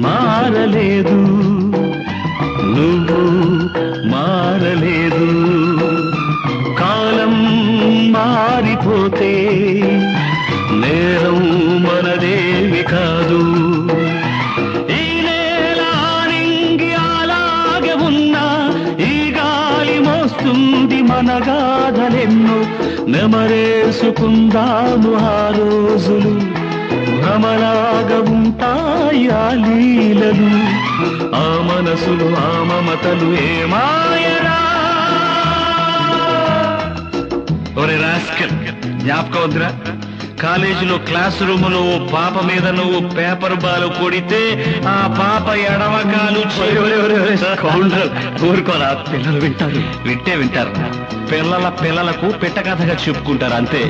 మారలేదు, నువ్వు మారలేదు. కాలం మారిపోతే నేరం మనదేవి కాదు. ఈ నేల నింగి అలాగే ఉన్నా ఈ గాలి మోస్తుంది మన గాథలెన్నో. నెమరేసుకుందాము ఆ రోజులు, భ్రమలాగా ఉంటాయి ఆ లీలలు. ఆ మనసులు ఆ మమతలు ఏమాయరా. ఒరే రాస్కల్, జ్ఞాపకం వద్దురా? కాలేజీలో క్లాస్ రూములో ఓ పాప మీద నువ్వు పేపర్ బాల్ కొడితే ఆ పాప ఎడమకాలు ఊరుకోరా, పిల్లలు వింటారు. వింటే వింటారు, పిల్లలకు పెట్ట కథగా చెప్పుకుంటారు అంతే.